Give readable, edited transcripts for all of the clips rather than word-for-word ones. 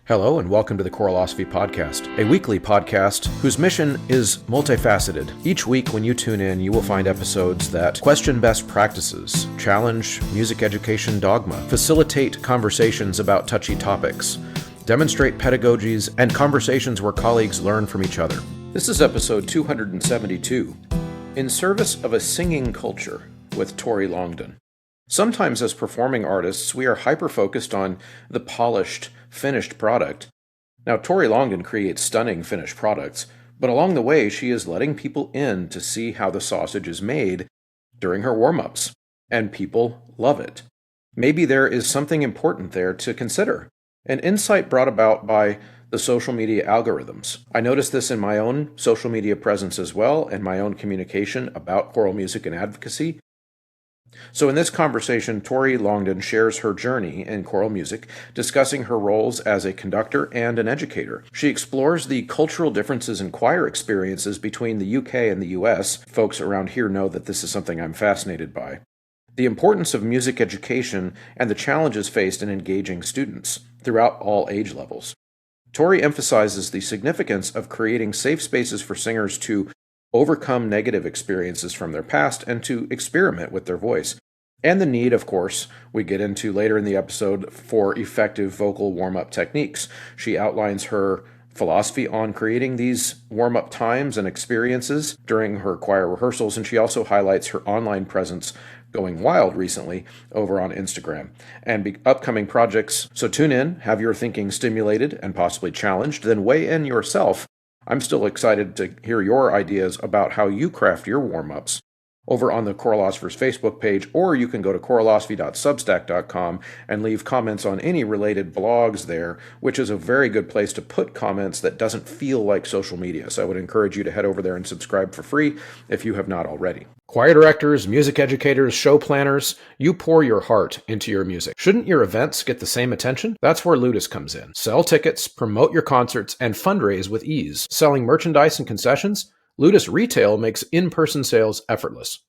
Hello and welcome to the Chorosophy Podcast, a weekly podcast whose mission is multifaceted. Each week when you tune in, you will find episodes that question best practices, challenge music education dogma, facilitate conversations about touchy topics, demonstrate pedagogies, and conversations where colleagues learn from each other. This is episode 272, In Service of a Singing Culture, with Tori Longdon. Sometimes as performing artists, we are hyper-focused on the polished, finished product. Now, Tori Longdon creates stunning finished products, but along the way, she is letting people in to see how the sausage is made during her warm-ups, and people love it. Maybe there is something important there to consider, an insight brought about by the social media algorithms. I noticed this in my own social media presence as well, and my own communication about choral music and advocacy. So in this conversation, Tori Longdon shares her journey in choral music, discussing her roles as a conductor and an educator. She explores the cultural differences in choir experiences between the UK and the US. Folks around here know that this is something I'm fascinated by. The importance of music education and the challenges faced in engaging students throughout all age levels. Tori emphasizes the significance of creating safe spaces for singers to overcome negative experiences from their past and to experiment with their voice. And the need, of course, we get into later in the episode for effective vocal warm-up techniques. She outlines her philosophy on creating these warm-up times and experiences during her choir rehearsals, and she also highlights her online presence going wild recently over on Instagram and upcoming projects. So tune in, have your thinking stimulated and possibly challenged, then weigh in yourself. I'm still excited to hear your ideas about how you craft your warm-ups over on the Chorosopher's Facebook page, or you can go to chorosophy.substack.com and leave comments on any related blogs there, which is a very good place to put comments that doesn't feel like social media. So I would encourage you to head over there and subscribe for free if you have not already. Choir directors, music educators, show planners, you pour your heart into your music. Shouldn't your events get the same attention? That's where Ludus comes in. Sell tickets, promote your concerts, and fundraise with ease. Selling merchandise and concessions? Ludus Retail makes in-person sales effortless.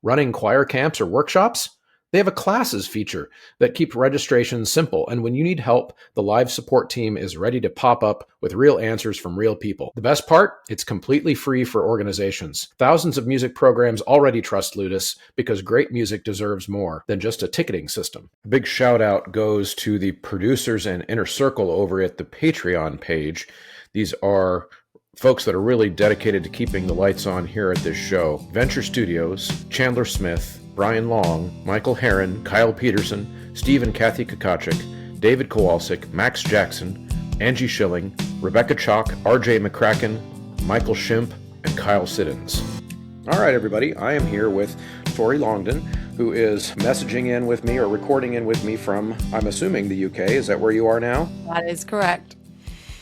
Running choir camps or workshops? They have a classes feature that keeps registration simple, and when you need help, the live support team is ready to pop up with real answers from real people. The best part? It's completely free for organizations. Thousands of music programs already trust Ludus because great music deserves more than just a ticketing system. A big shout out goes to the producers and Inner Circle over at the Patreon page. These are folks that are really dedicated to keeping the lights on here at this show. Venture Studios, Chandler Smith, Brian Long, Michael Herron, Kyle Peterson, Steve and Kathy Kakachik, David Kowalczyk, Max Jackson, Angie Schilling, Rebecca Chalk, RJ McCracken, Michael Shimp, and Kyle Siddons. All right, everybody, I am here with Tori Longdon, who is messaging in with me or recording in with me from, I'm assuming, the UK. Is that where you are now? That is correct.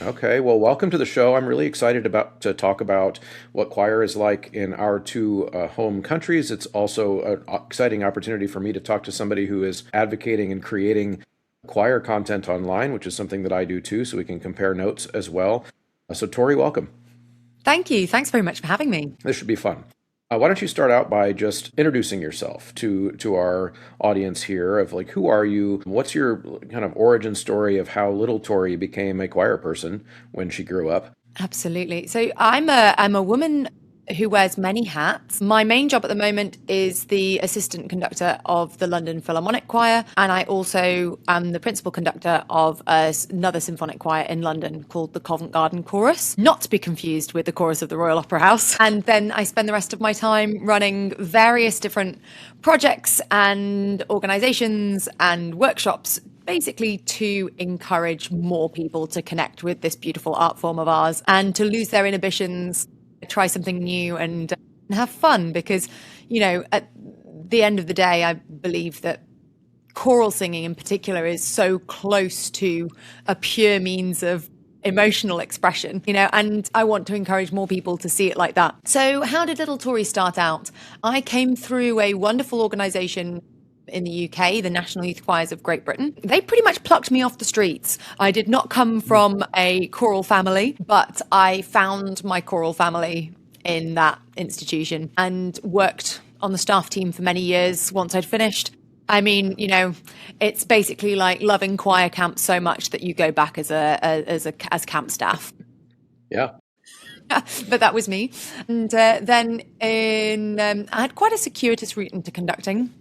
Okay, well, welcome to the show. I'm really excited to talk about what choir is like in our two home countries. It's also an exciting opportunity for me to talk to somebody who is advocating and creating choir content online, which is something that I do too, so we can compare notes as well. So Tori, welcome. Thank you. Thanks very much for having me. This should be fun. Why don't you start out by just introducing yourself to our audience here of like, who are you? What's your kind of origin story of how little Tori became a choir person when she grew up? Absolutely. So I'm a woman who wears many hats. My main job at the moment is the assistant conductor of the London Philharmonic Choir, and I also am the principal conductor of another symphonic choir in London called the Covent Garden Chorus, not to be confused with the chorus of the Royal Opera House. And then I spend the rest of my time running various different projects and organizations and workshops, basically to encourage more people to connect with this beautiful art form of ours and to lose their inhibitions, try something new and have fun, because, you know, at the end of the day, I believe that choral singing in particular is so close to a pure means of emotional expression, you know, and I want to encourage more people to see it like that. So how did little Tori start out? I came through a wonderful organization in the UK, the National Youth Choirs of Great Britain. They pretty much plucked me off the streets. I did not come from a choral family, but I found my choral family in that institution and worked on the staff team for many years once I'd finished. I mean, it's basically like loving choir camp so much that you go back as camp staff. Yeah. But that was me. And then I had quite a circuitous route into conducting.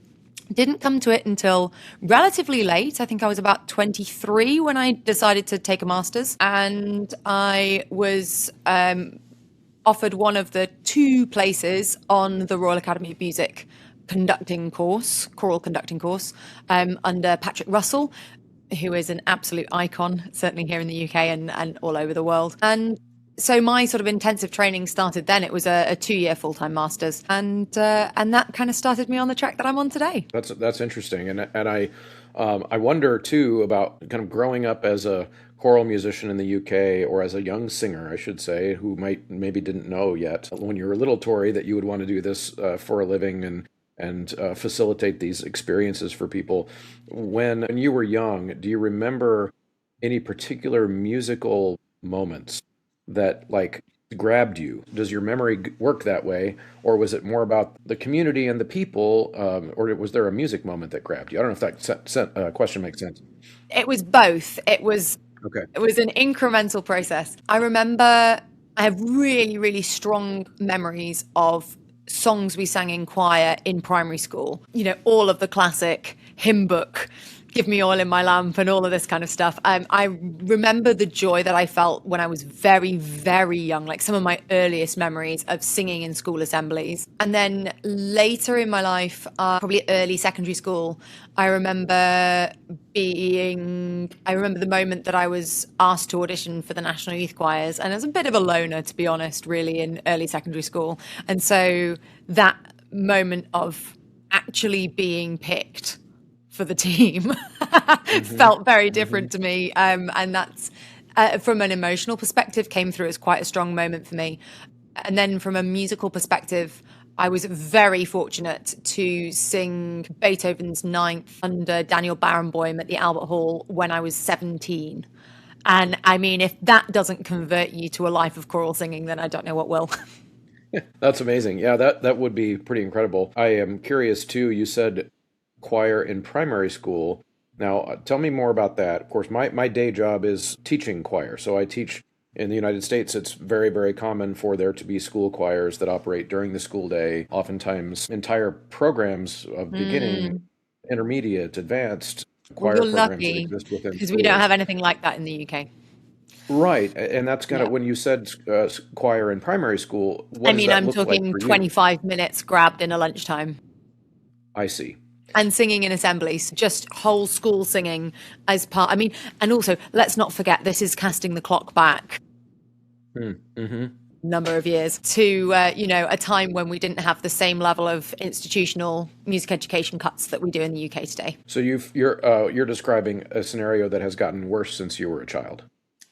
Didn't come to it until relatively late. I think I was about 23 when I decided to take a master's, and I was offered one of the 2 places on the Royal Academy of Music conducting course, choral conducting course, under Patrick Russell, who is an absolute icon, certainly here in the UK and all over the world. And so my sort of intensive training started then. It was a 2-year full-time master's, and that kind of started me on the track that I'm on today. That's interesting, and I wonder too about kind of growing up as a choral musician in the UK, or as a young singer, I should say, who maybe didn't know yet when you were little, Tori, that you would want to do this for a living and facilitate these experiences for people. When you were young, do you remember any particular musical moments that like grabbed you? Does your memory work that way, or was it more about the community and the people, or was there a music moment that grabbed you? I don't know if that question makes sense. It was both. It was an incremental process. I remember I have really, really strong memories of songs we sang in choir in primary school. All of the classic hymn book, Give Me Oil in My Lamp, and all of this kind of stuff. I remember the joy that I felt when I was very, very young, like some of my earliest memories of singing in school assemblies. And then later in my life, probably early secondary school, I remember the moment that I was asked to audition for the National Youth Choirs. And I was a bit of a loner, to be honest, really, in early secondary school. And so that moment of actually being picked for the team felt very different to me. And that's, from an emotional perspective, came through as quite a strong moment for me. And then from a musical perspective, I was very fortunate to sing Beethoven's Ninth under Daniel Barenboim at the Albert Hall when I was 17. And I mean, if that doesn't convert you to a life of choral singing, then I don't know what will. That's amazing. Yeah, that would be pretty incredible. I am curious too, you said choir in primary school. Now, tell me more about that. Of course, my day job is teaching choir. So I teach in the United States. It's very, very common for there to be school choirs that operate during the school day, oftentimes entire programs of beginning, intermediate, advanced choir You're programs lucky, that exist within because schools. we don't have anything like that in the UK. Right. And that's kind of when you said choir in primary school, what does that I'm look like talking for you? 25 minutes grabbed in a lunchtime. I see. And singing in assemblies, just whole school singing as part. I mean, and also, let's not forget, this is casting the clock back number of years to, a time when we didn't have the same level of institutional music education cuts that we do in the UK today. So you're describing a scenario that has gotten worse since you were a child.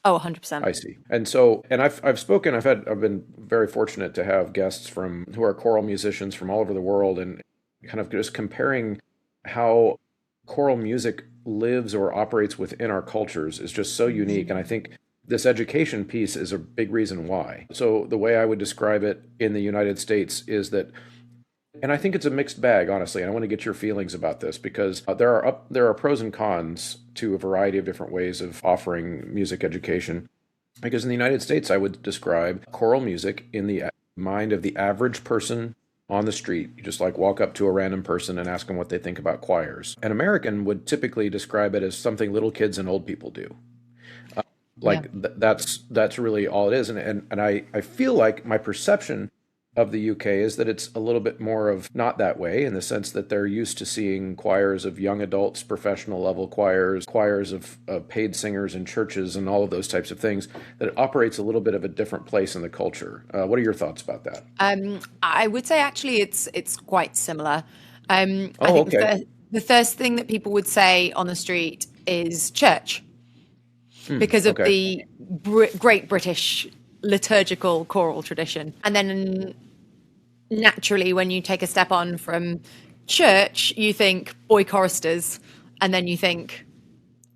Oh, 100%. I see. And so, and I've been very fortunate to have guests who are choral musicians from all over the world, and kind of just comparing how choral music lives or operates within our cultures is just so unique. And I think this education piece is a big reason why. So the way I would describe it in the United States is that, and I think it's a mixed bag, honestly. And I want to get your feelings about this, because there are pros and cons to a variety of different ways of offering music education. Because in the United States, I would describe choral music in the mind of the average person on the street. You just like walk up to a random person and ask them what they think about choirs. An American would typically describe it as something little kids and old people do. That's really all it is. And I feel like my perception of the UK is that it's a little bit more of not that way, in the sense that they're used to seeing choirs of young adults, professional level choirs of paid singers in churches, and all of those types of things, that it operates a little bit of a different place in the culture. What are your thoughts about that? I would say actually it's quite similar. I think okay. the first thing that people would say on the street is church, because of the great British liturgical choral tradition. And then naturally, when you take a step on from church, you think boy choristers, and then you think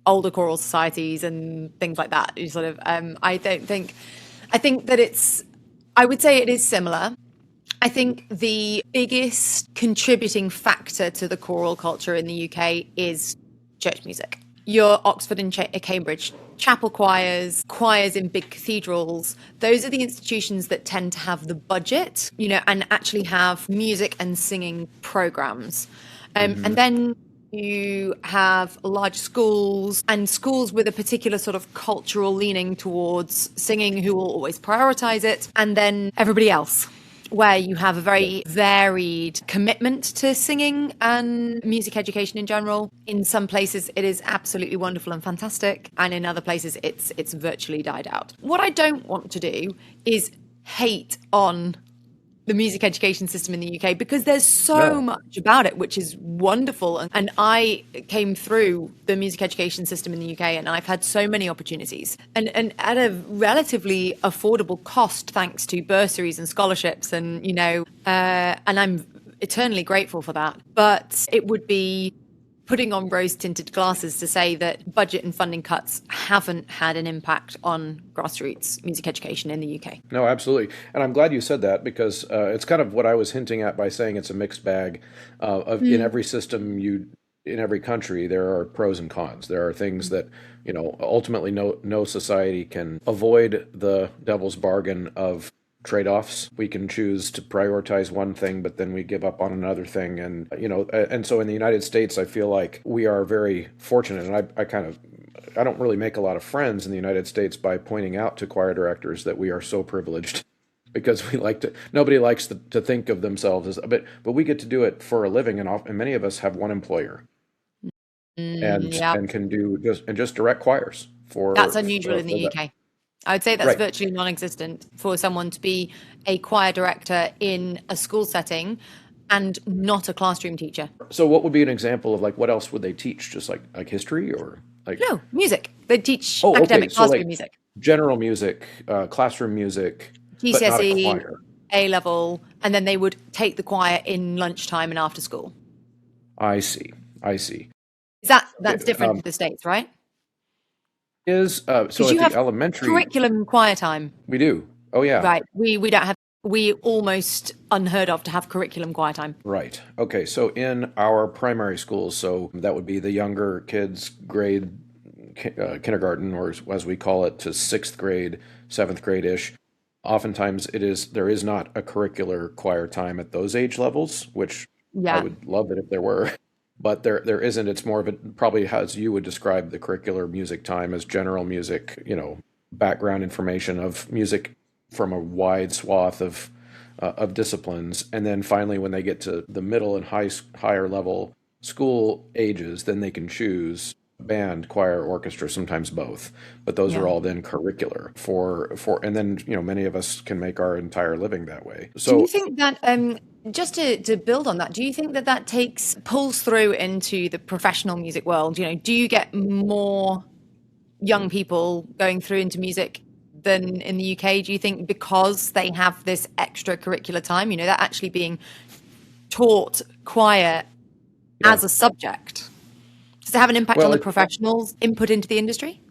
older choral societies and things like that. You sort of, I think that I would say it is similar. I think the biggest contributing factor to the choral culture in the UK is church music. Your Oxford and Cambridge chapel choirs, choirs in big cathedrals, those are the institutions that tend to have the budget, and actually have music and singing programs. And then you have large schools and schools with a particular sort of cultural leaning towards singing who will always prioritize it. And then everybody else, where you have a very varied commitment to singing and music education in general. In some places, it is absolutely wonderful and fantastic. And in other places, it's virtually died out. What I don't want to do is hate on the music education system in the UK, because there's so much about it which is wonderful. And I came through the music education system in the UK, and I've had so many opportunities and at a relatively affordable cost, thanks to bursaries and scholarships, and I'm eternally grateful for that. But it would be putting on rose-tinted glasses to say that budget and funding cuts haven't had an impact on grassroots music education in the UK. No, absolutely. And I'm glad you said that, because it's kind of what I was hinting at by saying it's a mixed bag. In every system, in every country, there are pros and cons. There are things that, ultimately no society can avoid the devil's bargain of trade-offs. We can choose to prioritize one thing, but then we give up on another thing. And, and so in the United States, I feel like we are very fortunate. And I don't really make a lot of friends in the United States by pointing out to choir directors that we are so privileged, because nobody likes to think of themselves as, but we get to do it for a living. And many of us have one employer and can do just direct choirs for. That's unusual in the UK. I would say that's virtually non-existent for someone to be a choir director in a school setting and not a classroom teacher. So what would be an example of what else would they teach? Just like history or No, music. They teach academic classroom music. General music, classroom music, GCSE, but not a choir. A-level, and then they would take the choir in lunchtime and after school. I see. That's different to the States, right? So at the elementary curriculum choir time. We do. Oh yeah. Right. We don't have. We almost unheard of to have curriculum choir time. Right. Okay. So in our primary schools, so that would be the younger kids, grade kindergarten, or as we call it, to sixth grade, seventh grade ish. Oftentimes there is not a curricular choir time at those age levels, which I would love it if there were. But there isn't. It's more of probably as you would describe the curricular music time as general music, background information of music from a wide swath of disciplines. And then finally, when they get to the middle and higher level school ages, then they can choose band, choir, orchestra, sometimes both. But those are all then curricular and then, many of us can make our entire living that way. So do you think that, just to build on that, do you think that pulls through into the professional music world? Do you get more young people going through into music than in the UK? Do you think because they have this extracurricular time, they're actually being taught choir as a subject? Does it have an impact on the professionals' input into the industry?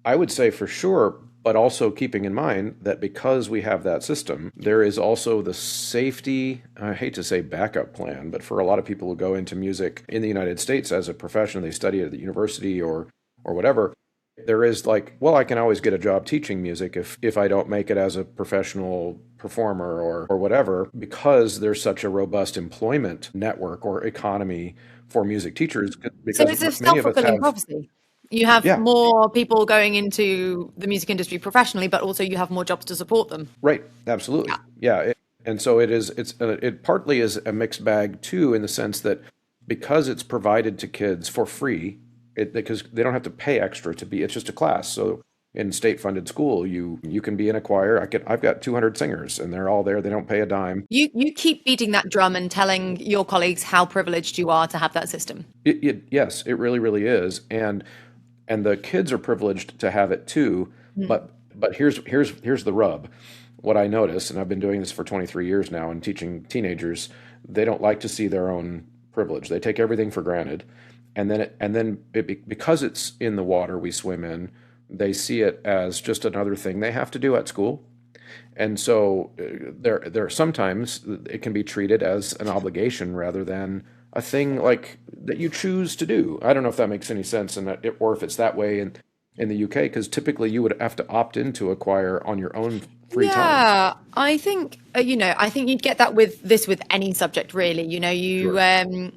I would say for sure, but also keeping in mind that because we have that system, there is also the safety, I hate to say backup plan, but for a lot of people who go into music in the United States as a profession, they study at the university or whatever, there is I can always get a job teaching music if I don't make it as a professional performer or whatever, because there's such a robust employment network or economy for music teachers. So it's a self-fulfilling prophecy. You have more people going into the music industry professionally, but also you have more jobs to support them. Right. Absolutely. Yeah. And so it partly is a mixed bag too, in the sense that because it's provided to kids for free, because they don't have to pay extra it's just a class. So in state-funded school, you can be in a choir. I've got 200 singers, and they're all there. They don't pay a dime. You keep beating that drum and telling your colleagues how privileged you are to have that system. Yes, it really, really is, and the kids are privileged to have it too. But here's the rub. What I notice, and I've been doing this for 23 years now, and teaching teenagers, they don't like to see their own privilege. They take everything for granted, and then because it's in the water we swim in, they see it as just another thing they have to do at school. And so there sometimes it can be treated as an obligation rather than a thing like that you choose to do. I don't know if that makes any sense, or if it's that way in the UK, because typically you would have to opt into a choir on your own free time. Yeah, I think I think you'd get that with any subject really. Sure.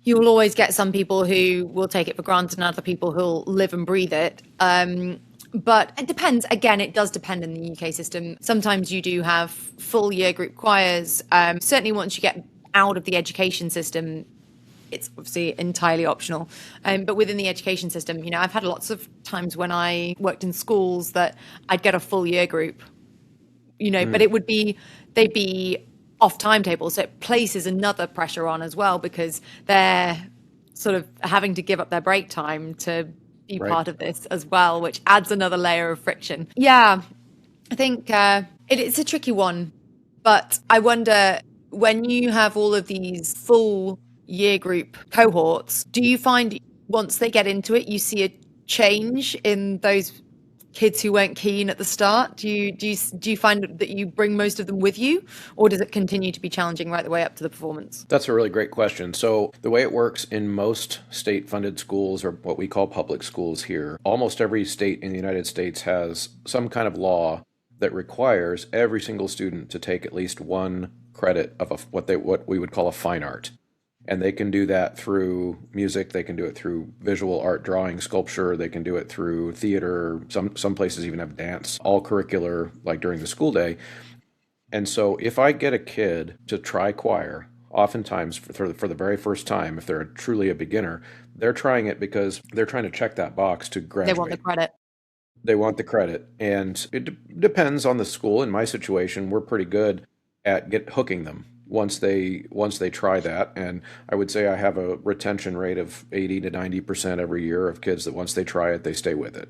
You'll always get some people who will take it for granted and other people who'll live and breathe it. But it depends. Again, it does depend in the UK system. Sometimes you do have full year group choirs. Certainly once you get out of the education system, it's obviously entirely optional. But within the education system, I've had lots of times when I worked in schools that I'd get a full year group, but they'd be off timetable. So it places another pressure on as well because they're sort of having to give up their break time to be Right. part of this as well, which adds another layer of friction. Yeah, I think it's a tricky one, but I wonder when you have all of these full year group cohorts, do you find once they get into it, you see a change in those kids who weren't keen at the start? Do you find that you bring most of them with you, or does it continue to be challenging right the way up to the performance? That's a really great question. So the way it works in most state-funded schools, or what we call public schools here, almost every state in the United States has some kind of law that requires every single student to take at least one credit of what we would call a fine art. And they can do that through music, they can do it through visual art, drawing, sculpture, they can do it through theater, some places even have dance, all curricular, like during the school day. And so if I get a kid to try choir, oftentimes for the very first time, if they're truly a beginner, they're trying it because they're trying to check that box to They want the graduate. credit. They want the credit. And depends on the school. In my situation, we're pretty good at hooking them once they try that. And I would say I have a retention rate of 80 to 90% every year of kids that once they try it, they stay with it.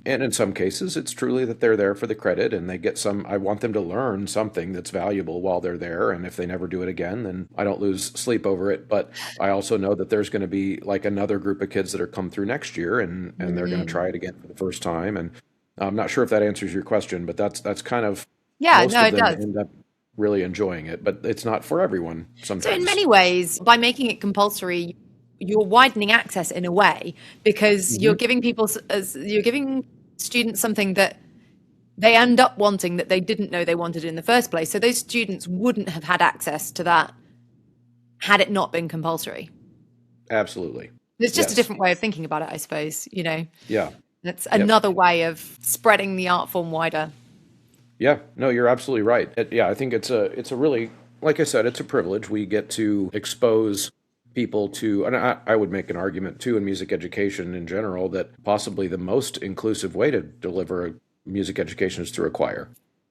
And in some cases, it's truly that they're there for the credit and they get some. I want them to learn something that's valuable while they're there. And if they never do it again, then I don't lose sleep over it. But I also know that there's going to be like another group of kids that are come through next year and they're going to try it again for the first time. And I'm not sure if that answers your question, but that's kind of Yeah, most no, of it them does. end up really enjoying it, but it's not for everyone So in sometimes. many ways, by making it compulsory, you're widening access in a way because Hmm. you're giving students something that they end up wanting that they didn't know they wanted in the first place. So those students wouldn't have had access to that had it not been compulsory. Absolutely. It's just a Yes. different way of thinking about it, I suppose. Yeah. It's Yep. another way of spreading the art form wider. Yeah. No, you're absolutely right. Yeah, I think it's a really, like I said, it's a privilege. We get to expose people to, and I would make an argument too in music education in general that possibly the most inclusive way to deliver a music education is through a choir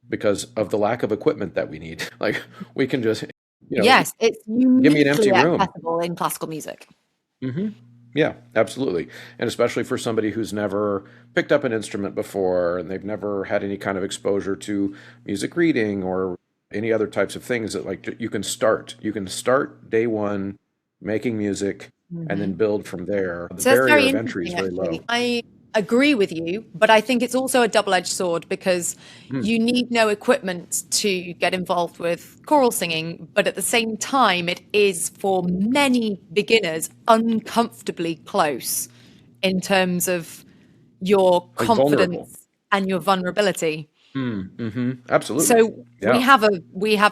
because of the lack of equipment that we need. Like we can just, you know, Yes, it's give me an uniquely empty room. accessible in classical music. Hmm. Yeah, absolutely. And especially for somebody who's never picked up an instrument before and they've never had any kind of exposure to music reading or any other types of things that like you can start day one making music and then build from there. The So that's barrier very of entry is interesting, very actually. low. I agree with you, but I think it's also a double-edged sword because Hmm. you need no equipment to get involved with choral singing, but at the same time, it is for many beginners uncomfortably close in terms of your Like vulnerable. confidence and your vulnerability. Absolutely. So we Yeah. have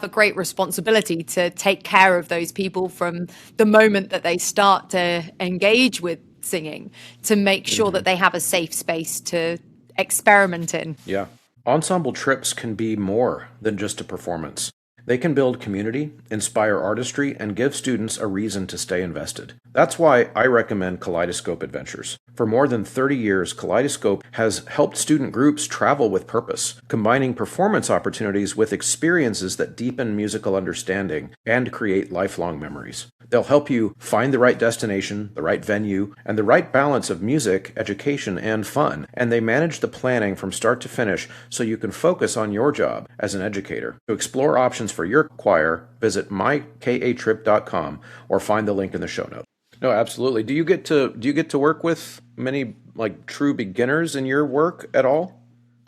a great responsibility to take care of those people from the moment that they start to engage with singing, to make sure that they have a safe space to experiment in. Yeah. Ensemble trips can be more than just a performance. They can build community, inspire artistry, and give students a reason to stay invested. That's why I recommend Kaleidoscope Adventures. For more than 30 years, Kaleidoscope has helped student groups travel with purpose, combining performance opportunities with experiences that deepen musical understanding and create lifelong memories. They'll help you find the right destination, the right venue, and the right balance of music, education, and fun. And they manage the planning from start to finish so you can focus on your job as an educator. To explore options for your choir, visit mykatrip.com or find the link in the show notes. No, absolutely. Do you get to work with many like true beginners in your work at all?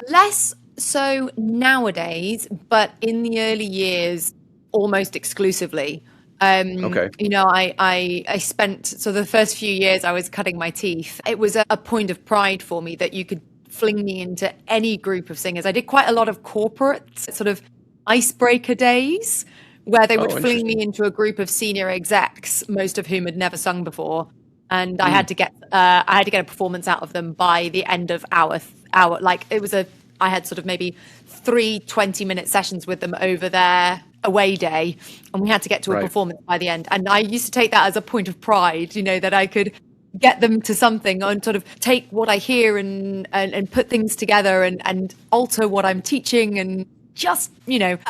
Less So nowadays, but in the early years, almost exclusively. Okay. I spent, so the first few years I was cutting my teeth. It was a point of pride for me that you could fling me into any group of singers. I did quite a lot of corporate sort of icebreaker days where they would Oh, fling me interesting. into a group of senior execs, most of whom had never sung before. And Mm. I had to get a performance out of them by the end of hour. Like I had sort of maybe 3 20-minute sessions with them over their away day, and we had to get to a Right. performance by the end. And I used to take that as a point of pride, that I could get them to something and sort of take what I hear and put things together and alter what I'm teaching and just,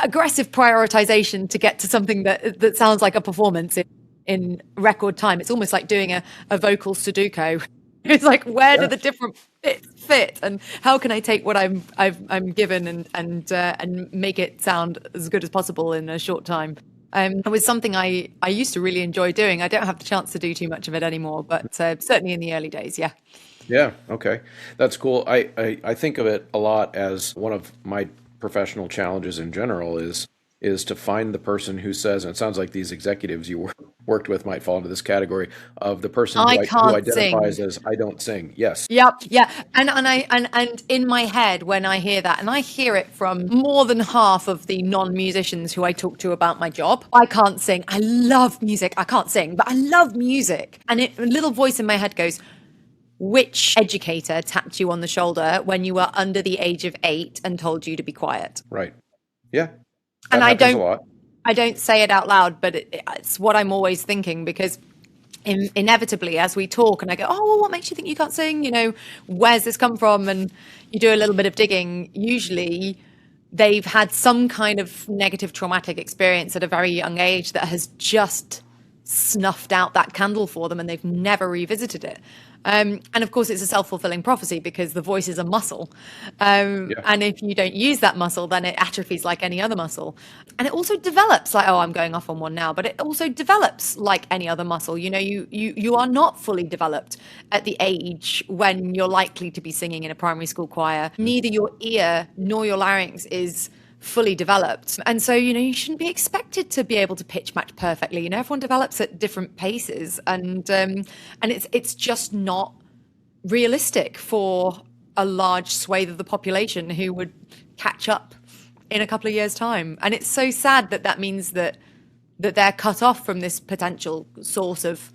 aggressive prioritization to get to something that sounds like a performance in record time. It's almost like doing a vocal Sudoku. It's like, where do Yeah. the different bits fit, and how can I take what I'm given and make it sound as good as possible in a short time? It was something I used to really enjoy doing. I don't have the chance to do too much of it anymore, but certainly in the early days, yeah. Yeah. Okay. That's cool. I think of it a lot as one of my professional challenges in general is to find the person who says, and it sounds like these executives you worked with might fall into this category of the person I who can't identifies sing. as I don't sing. Yes. Yep, yeah, and in my head when I hear that, and I hear it from more than half of the non-musicians who I talk to about my job. I can't sing. I love music. I can't sing, but I love music. And a little voice in my head goes, "Which educator tapped you on the shoulder when you were under the age of 8 and told you to be quiet?" Right. Yeah. And That happens a lot. I don't say it out loud, but it's what I'm always thinking, because inevitably as we talk and I go, "Oh, well, what makes you think you can't sing? Where's this come from?" And you do a little bit of digging. Usually they've had some kind of negative traumatic experience at a very young age that has just snuffed out that candle for them, and they've never revisited it. And of course, it's a self-fulfilling prophecy because the voice is a muscle. Yeah. And if you don't use that muscle, then it atrophies like any other muscle. And it also develops like, oh, I'm going off on one now, but it also develops like any other muscle. You are not fully developed at the age when you're likely to be singing in a primary school choir. Neither your ear nor your larynx is fully developed. And so, you shouldn't be expected to be able to pitch match perfectly. Everyone develops at different paces, and it's just not realistic for a large swathe of the population who would catch up in a couple of years' time. And it's so sad that means that they're cut off from this potential source of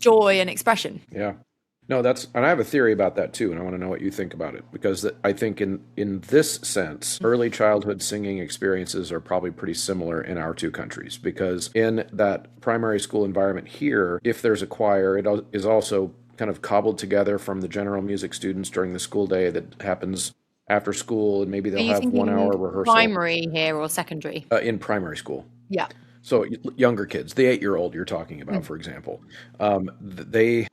joy and expression. Yeah. No, and I have a theory about that too, and I want to know what you think about it, because I think in this sense, early childhood singing experiences are probably pretty similar in our two countries, because in that primary school environment here, if there's a choir, it is also kind of cobbled together from the general music students during the school day that happens after school, and maybe Are they'll you have 1 hour thinking rehearsal primary here or secondary? in primary school. Yeah. So younger kids, the 8-year-old you're talking about, for example, they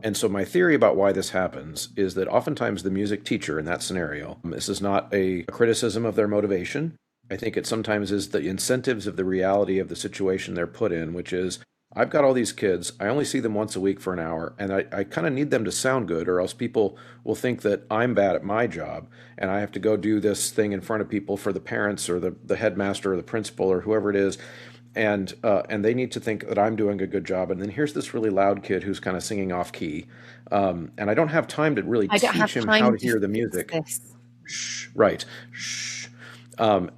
and so my theory about why this happens is that oftentimes the music teacher in that scenario, this is not a criticism of their motivation. I think it sometimes is the incentives of the reality of the situation they're put in, which is, I've got all these kids, I only see them once a week for an hour, and I kind of need them to sound good, or else people will think that I'm bad at my job, and I have to go do this thing in front of people for the parents or the headmaster or the principal or whoever it is. And they need to think that I'm doing a good job. And then here's this really loud kid who's kind of singing off key, and I don't have time to really I don't have teach him how time to to hear the fix music. this. Shh, right. Shh. And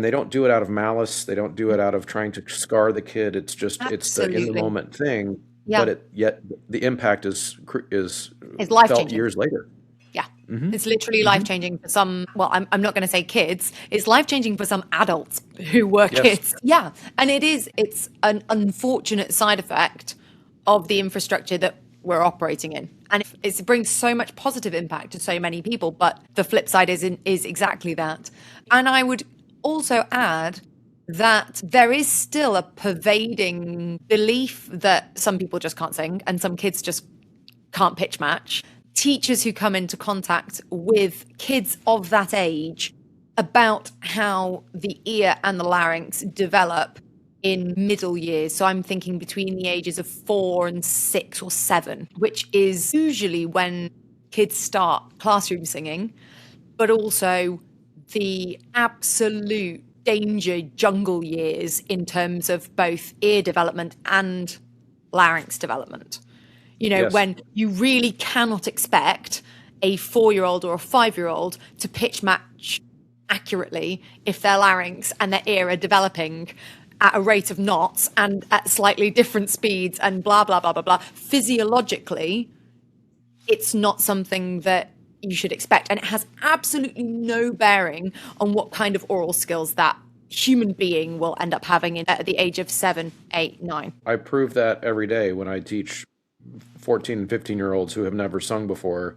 they don't do it out of malice. They don't do it out of trying to scar the kid. It's just it's the in the Absolutely. moment thing. Yeah. But yet the impact is It's felt life-changing. years later. Yeah. Hmm. It's literally Hmm. life-changing for some, well, I'm not going to say kids. It's life-changing for some adults who were Yes. kids. Yeah. And it's an unfortunate side effect of the infrastructure that we're operating in. And it brings so much positive impact to so many people, but the flip side is exactly that. And I would also add that there is still a pervading belief that some people just can't sing and some kids just can't pitch match. Teachers who come into contact with kids of that age about how the ear and the larynx develop in middle years. So I'm thinking between the ages of 4 and 6 or 7, which is usually when kids start classroom singing, but also the absolute danger jungle years in terms of both ear development and larynx development. Yes. When you really cannot expect a 4-year-old or a 5-year-old to pitch match accurately if their larynx and their ear are developing at a rate of knots and at slightly different speeds and blah, blah, blah, blah, blah. Physiologically, it's not something that you should expect. And it has absolutely no bearing on what kind of oral skills that human being will end up having at the age of 7, 8, 9. I prove that every day when I teach 14 and 15-year-olds who have never sung before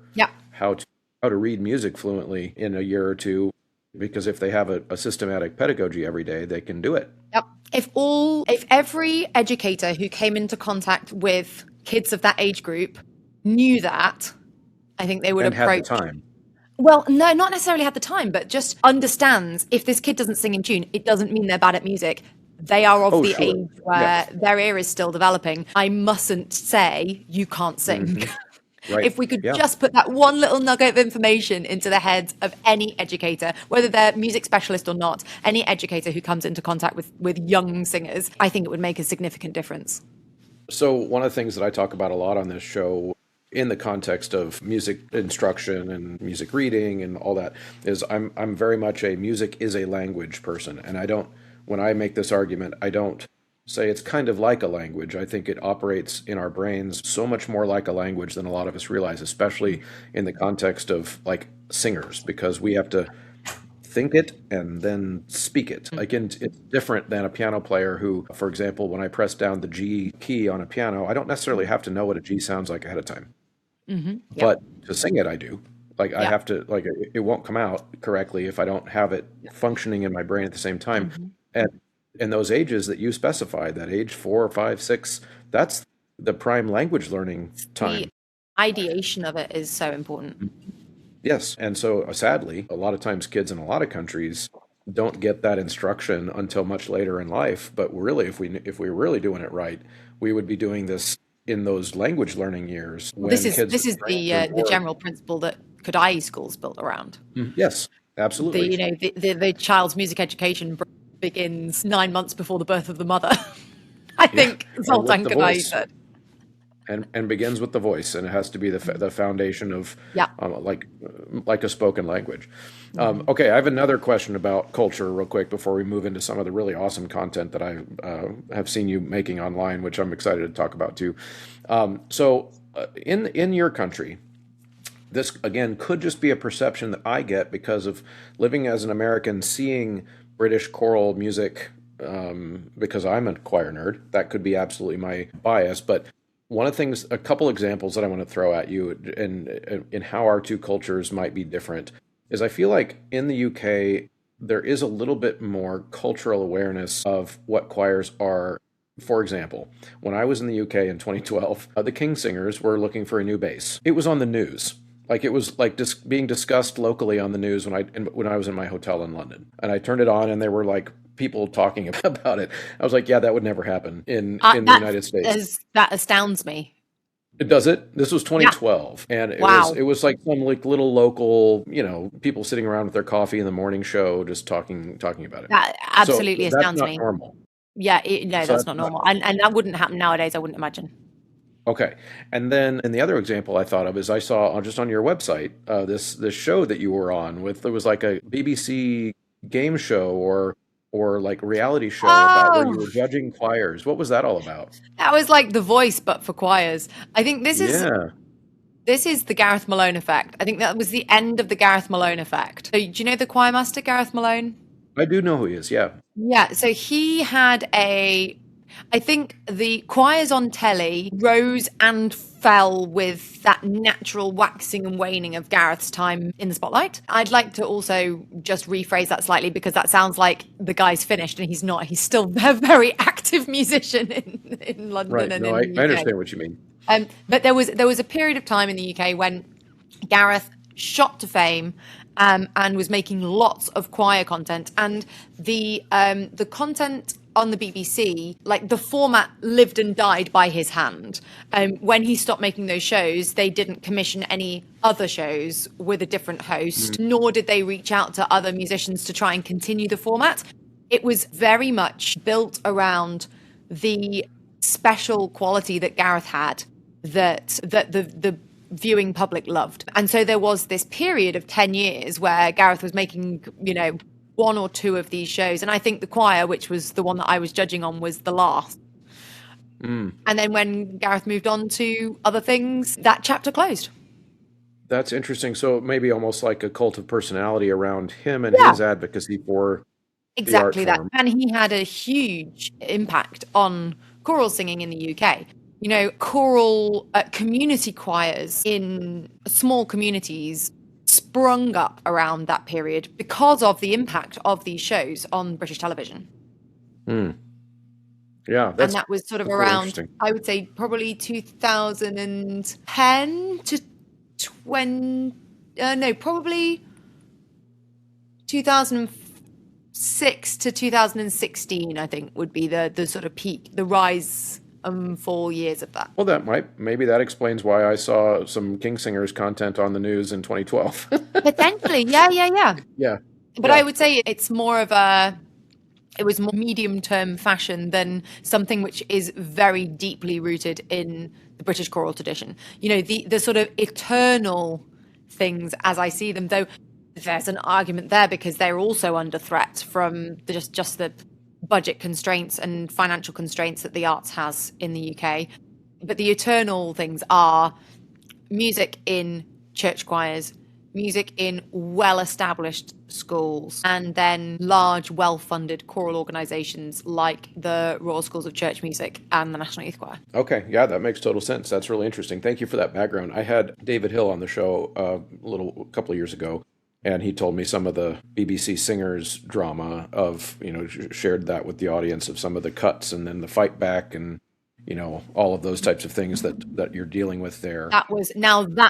how to read music fluently in a year or two, because if they have a systematic pedagogy every day, they can do it. Yep. If every educator who came into contact with kids of that age group knew that, I think they would approach. Had the time. Well, no, not necessarily had the time, but just understands if this kid doesn't sing in tune, it doesn't mean they're bad at music. They are of the age where their ear is still developing. I mustn't say you can't sing. Mm-hmm. Right. If we could just put that one little nugget of information into the heads of any educator, whether they're music specialist or not, any educator who comes into contact with young singers, I think it would make a significant difference. So one of the things that I talk about a lot on this show in the context of music instruction and music reading and all that is I'm very much a music is a language person. And when I make this argument, I don't say it's kind of like a language. I think it operates in our brains so much more like a language than a lot of us realize, especially in the context of like singers, because we have to think it and then speak it. Like it's different than a piano player who, for example, when I press down the G key on a piano, I don't necessarily have to know what a G sounds like ahead of time. Mm-hmm. Yep. But to sing it, I do. Like I have to, like it won't come out correctly if I don't have it functioning in my brain at the same time. Mm-hmm. And in those ages that you specified, that age 4, 5, 6, that's the prime language learning time. The ideation of it is so important. Yes. And so sadly, a lot of times kids in a lot of countries don't get that instruction until much later in life. But really, if we were really doing it right, we would be doing this in those language learning years. This is the general principle that Kodai schools built around. Yes, absolutely. The child's music education begins 9 months before the birth of the mother. I think Zoltan Kodai said. And begins with the voice, and it has to be the foundation of like a spoken language. Okay, I have another question about culture real quick before we move into some of the really awesome content that I have seen you making online, which I'm excited to talk about too. So in your country, this again could just be a perception that I get because of living as an American, seeing British choral music, because I'm a choir nerd. That could be absolutely my bias, but one of the things, a couple examples that I want to throw at you in how our two cultures might be different is I feel like in the UK, there is a little bit more cultural awareness of what choirs are. For example, when I was in the UK in 2012, the King Singers were looking for a new bass. It was on the news. Like it was like being discussed locally on the news when I was in my hotel in London. And I turned it on and there were like people talking about it. I was like, yeah, that would never happen in the United States. That astounds me. Does it? This was 2012. Yeah. And it was like some like little local, people sitting around with their coffee in the morning show, just talking about it. That absolutely astounds me. That's not normal. Yeah, that's not normal. And that wouldn't happen nowadays, I wouldn't imagine. Okay. And then, and the other example I thought of is I saw just on your website, this show that you were on with, it was like a BBC game show or like reality show about where you were judging choirs. What was that all about? That was like The Voice, but for choirs. I think this is the Gareth Malone effect. I think that was the end of the Gareth Malone effect. So, do you know the choir master, Gareth Malone? I do know who he is, yeah. Yeah, so he had I think the choirs on telly rose and fell with that natural waxing and waning of Gareth's time in the spotlight. I'd like to also just rephrase that slightly because that sounds like the guy's finished and he's not. He's still a very active musician in London. Right. And in the UK. I understand what you mean. But there was a period of time in the UK when Gareth shot to fame and was making lots of choir content, and the content on the BBC, like the format lived and died by his hand. When he stopped making those shows, they didn't commission any other shows with a different host, nor did they reach out to other musicians to try and continue the format. It was very much built around the special quality that Gareth had that the viewing public loved. And so there was this period of 10 years where Gareth was making, one or two of these shows. And I think the choir, which was the one that I was judging on, was the last. And then when Gareth moved on to other things, that chapter closed. That's interesting. So maybe almost like a cult of personality around him and his advocacy for exactly the art that. form. And he had a huge impact on choral singing in the UK. Choral community choirs in small communities sprung up around that period because of the impact of these shows on British television. Yeah, and that was sort of around, I would say, probably 2010 to probably 2006 to 2016, I think, would be the sort of peak, the rise 4 years of that. Well, maybe that explains why I saw some King Singers content on the news in 2012. Potentially, yeah. Yeah. But I would say it was more medium-term fashion than something which is very deeply rooted in the British choral tradition. The sort of eternal things as I see them, though there's an argument there because they're also under threat from just the budget constraints and financial constraints that the arts has in the UK. But the eternal things are music in church choirs, music in well-established schools, and then large, well-funded choral organisations like the Royal Schools of Church Music and the National Youth Choir. Okay, yeah, that makes total sense. That's really interesting. Thank you for that background. I had David Hill on the show a couple of years ago, and he told me some of the BBC Singers drama of, shared that with the audience of some of the cuts and then the fight back and, all of those types of things that you're dealing with there. That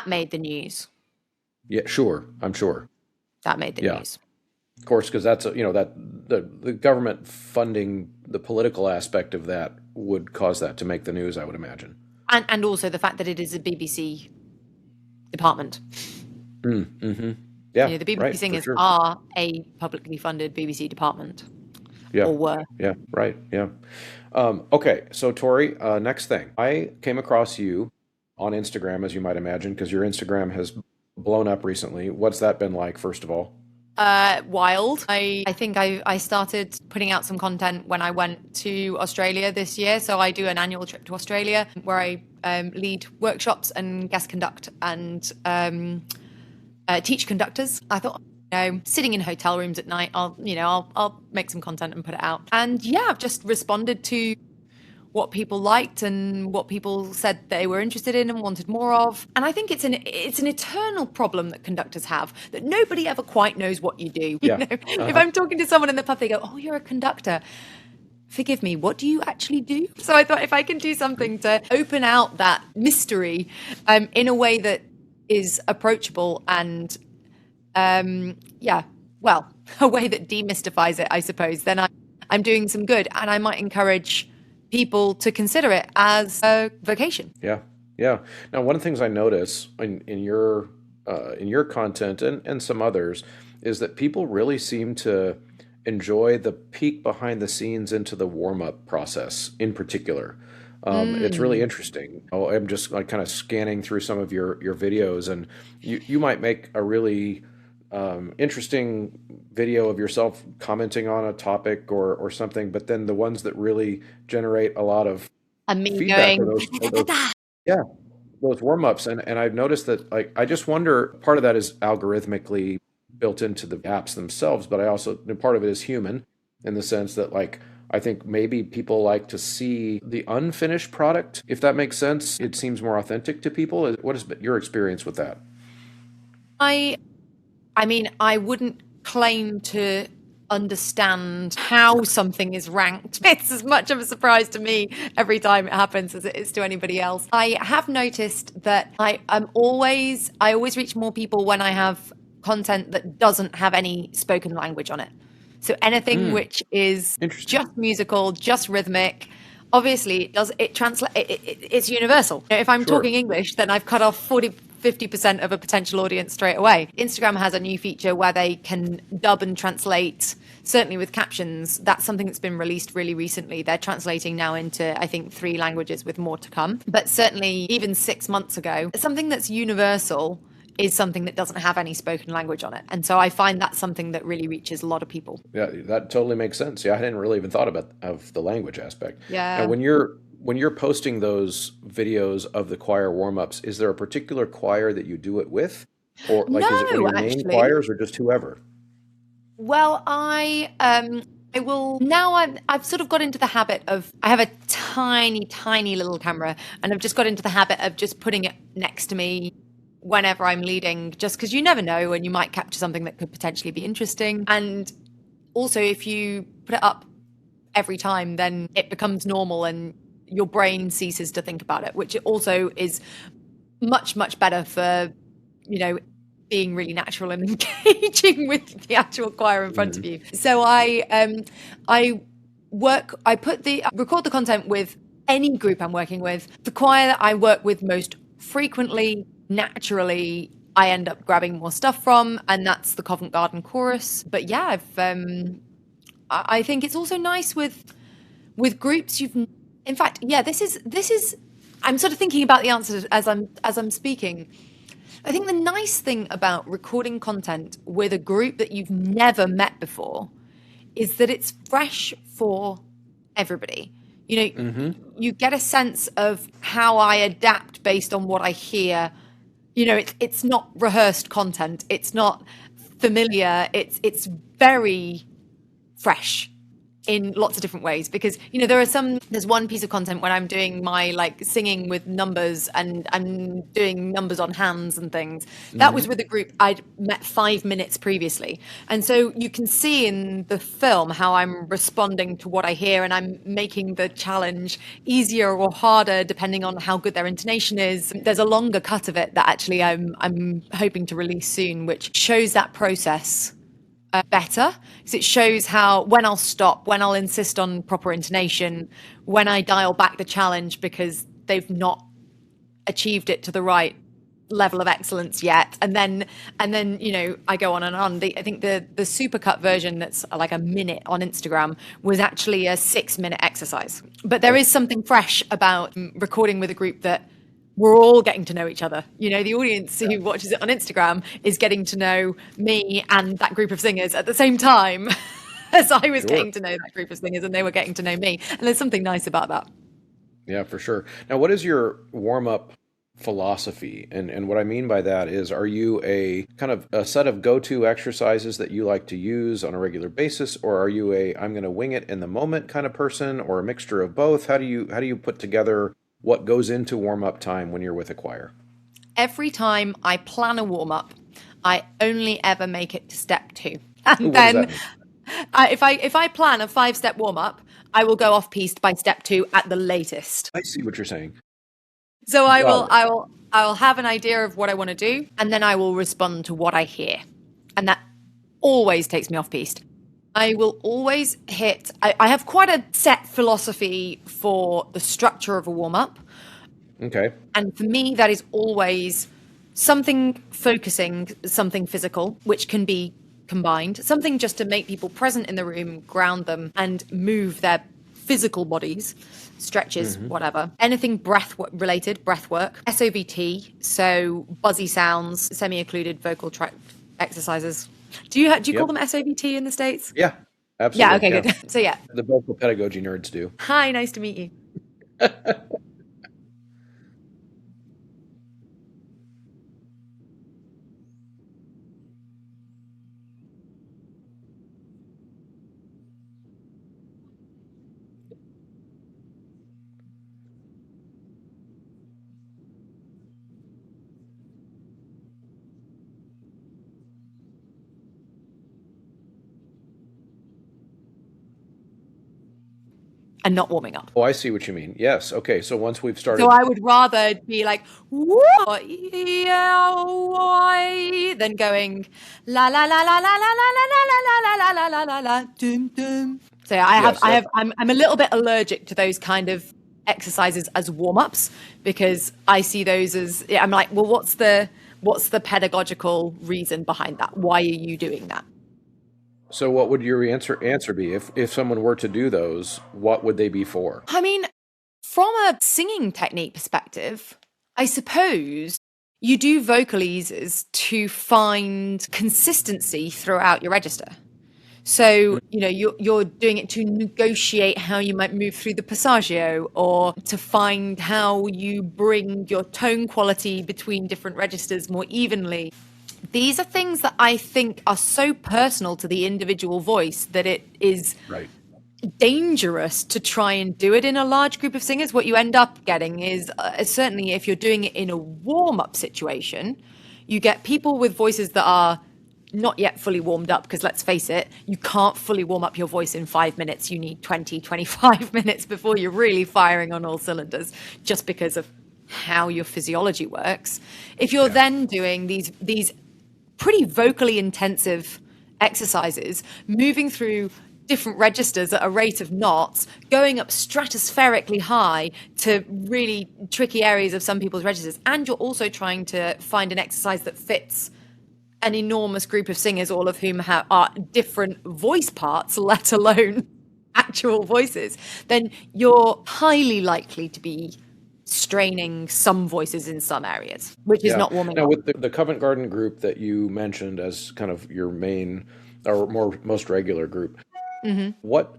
made the news. Yeah, sure. I'm sure. That made the news. Of course, because that's, that the government funding the political aspect of that would cause that to make the news, I would imagine. And also the fact that it is a BBC department. Mm-hmm. Yeah, the BBC Singers are a publicly funded BBC department. Yeah. Or were. Yeah, right. Yeah. Okay, so Tori, next thing. I came across you on Instagram, as you might imagine, because your Instagram has blown up recently. What's that been like, first of all? Wild. I think I started putting out some content when I went to Australia this year. So I do an annual trip to Australia where I lead workshops and guest conduct and teach conductors. I thought, sitting in hotel rooms at night, I'll make some content and put it out. And yeah, I've just responded to what people liked and what people said they were interested in and wanted more of. And I think it's an eternal problem that conductors have, that nobody ever quite knows what you do. Yeah. If I'm talking to someone in the pub, they go, "Oh, you're a conductor. Forgive me, what do you actually do?" So I thought if I can do something to open out that mystery in a way that is approachable and a way that demystifies it, I suppose, then I'm doing some good, and I might encourage people to consider it as a vocation. Yeah. Now, one of the things I notice in your content and some others is that people really seem to enjoy the peek behind the scenes into the warm-up process in particular. It's really interesting. I'm just kind of scanning through some of your videos, and you might make a really interesting video of yourself commenting on a topic or something, but then the ones that really generate a lot of feedback are those warm-ups. And I've noticed that, I just wonder, part of that is algorithmically built into the apps themselves, but part of it is human in the sense that, I think maybe people like to see the unfinished product, if that makes sense. It seems more authentic to people. What has been your experience with that? I mean, I wouldn't claim to understand how something is ranked. It's as much of a surprise to me every time it happens as it is to anybody else. I have noticed that I always reach more people when I have content that doesn't have any spoken language on it. So anything which is Interesting. just musical, just rhythmic, obviously it's universal. If I'm Sure. talking English, then I've cut off 50% of a potential audience straight away. Instagram has a new feature where they can dub and translate, certainly with captions. That's something that's been released really recently. They're translating now into, I think, 3 languages with more to come. But certainly even 6 months ago, something that's universal is something that doesn't have any spoken language on it. And so I find that's something that really reaches a lot of people. Yeah, that totally makes sense. Yeah, I hadn't really even thought of the language aspect. Now, Yeah. when you're posting those videos of the choir warm-ups, is there a particular choir that you do it with? Or like is it one of No, your main actually. choirs or just whoever? Well, I will now. I've sort of got into the habit of. I have a tiny little camera, and I've just got into the habit of just putting it next to me whenever I'm leading, just because you never know, and you might capture something that could potentially be interesting. And also, if you put it up every time, then it becomes normal, and your brain ceases to think about it, which also is much better for, being really natural and engaging with the actual choir in front of you. So I record the content with any group I'm working with. The choir that I work with most frequently, naturally, I end up grabbing more stuff from, and that's the Covent Garden Chorus. But yeah, I think it's also nice with groups in fact, yeah, this is I'm sort of thinking about the answer as I'm speaking. I think the nice thing about recording content with a group that you've never met before is that it's fresh for everybody. You get a sense of how I adapt based on what I hear. It's not rehearsed content. It's not familiar. It's very fresh in lots of different ways, because there's one piece of content when I'm doing my like singing with numbers, and I'm doing numbers on hands and things. That was with a group I'd met 5 minutes previously, and so you can see in the film how I'm responding to what I hear, and I'm making the challenge easier or harder depending on how good their intonation is. There's a longer cut of it that actually I'm hoping to release soon, which shows that process better, because it shows how, when I'll stop, when I'll insist on proper intonation, when I dial back the challenge because they've not achieved it to the right level of excellence yet, and then I go on and on. I think the supercut version that's like a minute on Instagram was actually a 6-minute exercise. But there is something fresh about recording with a group that we're all getting to know each other. The audience who watches it on Instagram is getting to know me and that group of singers at the same time as I was getting to know that group of singers, and they were getting to know me. And there's something nice about that. Yeah, for sure. Now, what is your warm-up philosophy? And what I mean by that is, are you a kind of a set of go-to exercises that you like to use on a regular basis, or are you I'm going to wing it in the moment kind of person, or a mixture of both? How do you put together what goes into warm-up time when you're with a choir? Every time I plan a warm-up, I only ever make it to step 2. And What does that then mean? if I plan a 5-step warm-up, I will go off piste by step 2 at the latest. I see what you're saying. So Got it. I will have an idea of what I want to do, and then I will respond to what I hear. And that always takes me off piste. I will always I have quite a set philosophy for the structure of a warm-up. Okay. And for me, that is always something focusing, something physical, which can be combined, something just to make people present in the room, ground them, and move their physical bodies, stretches, whatever. Anything breath work, SOVT, so buzzy sounds, semi-occluded vocal tract exercises. Do you call them SOVT in the States? Yeah, Yeah, absolutely. okay, Yeah. good. So yeah. The vocal pedagogy nerds do. Hi, nice to meet you. and not warming up. Oh, I see what you mean. Yes. Okay. So once we've started. So I would rather be like, whoa, yeah, why, than going la la la la la la la la la la la la la la la dum dum. So I'm a little bit allergic to those kind of exercises as warm-ups, because I see those as, I'm like, well, what's the pedagogical reason behind that? Why are you doing that? So what would your answer be if someone were to do those? What would they be for? I mean, from a singing technique perspective, I suppose you do vocal eases to find consistency throughout your register. So, you're doing it to negotiate how you might move through the passaggio, or to find how you bring your tone quality between different registers more evenly. These are things that I think are so personal to the individual voice that it is dangerous to try and do it in a large group of singers. What you end up getting is, certainly if you're doing it in a warm-up situation, you get people with voices that are not yet fully warmed up, because let's face it, you can't fully warm up your voice in 5 minutes. You need 20, 25 minutes before you're really firing on all cylinders, just because of how your physiology works. If you're then doing these pretty vocally intensive exercises, moving through different registers at a rate of knots, going up stratospherically high to really tricky areas of some people's registers, and you're also trying to find an exercise that fits an enormous group of singers, all of whom are different voice parts, let alone actual voices, then you're highly likely to be straining some voices in some areas, which is not warming up. Now, with the Covent Garden group that you mentioned as kind of your main or most regular group, how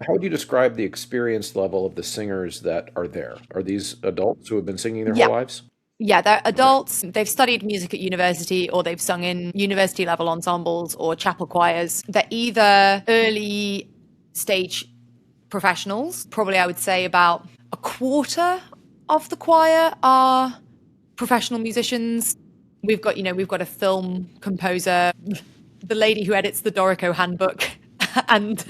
would you describe the experience level of the singers that are there? Are these adults who have been singing their whole lives? Yeah, they're adults. They've studied music at university, or they've sung in university level ensembles or chapel choirs. They're either early stage professionals. Probably I would say about a quarter of the choir are professional musicians. We've got a film composer, the lady who edits the Dorico handbook, and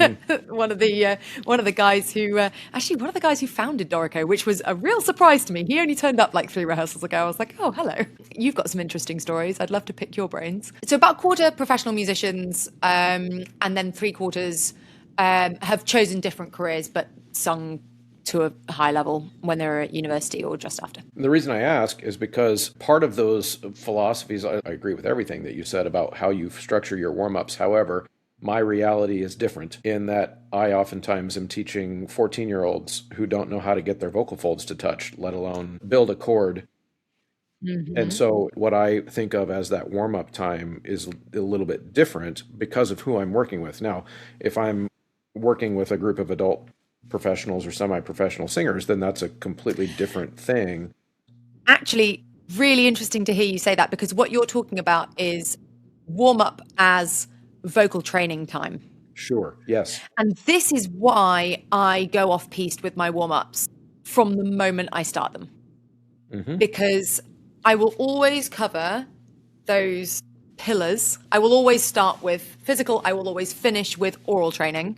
one of the guys who founded Dorico, which was a real surprise to me. He only turned up like 3 rehearsals ago. I was like, oh, hello. You've got some interesting stories. I'd love to pick your brains. So about a quarter professional musicians, and then 3/4 have chosen different careers but sung to a high level when they were at university or just after. The reason I ask is because part of those philosophies, I agree with everything that you said about how you structure your warm-ups. However, my reality is different in that I oftentimes am teaching 14-year-olds who don't know how to get their vocal folds to touch, let alone build a chord. And so what I think of as that warm-up time is a little bit different because of who I'm working with. Now, if I'm working with a group of adult professionals or semi-professional singers, then that's a completely different thing. Actually, really interesting to hear you say that, because what you're talking about is warm-up as vocal training time. Sure, yes. And this is why I go off-piste with my warm-ups from the moment I start them. Because I will always cover those pillars. I will always start with physical. I will always finish with oral training.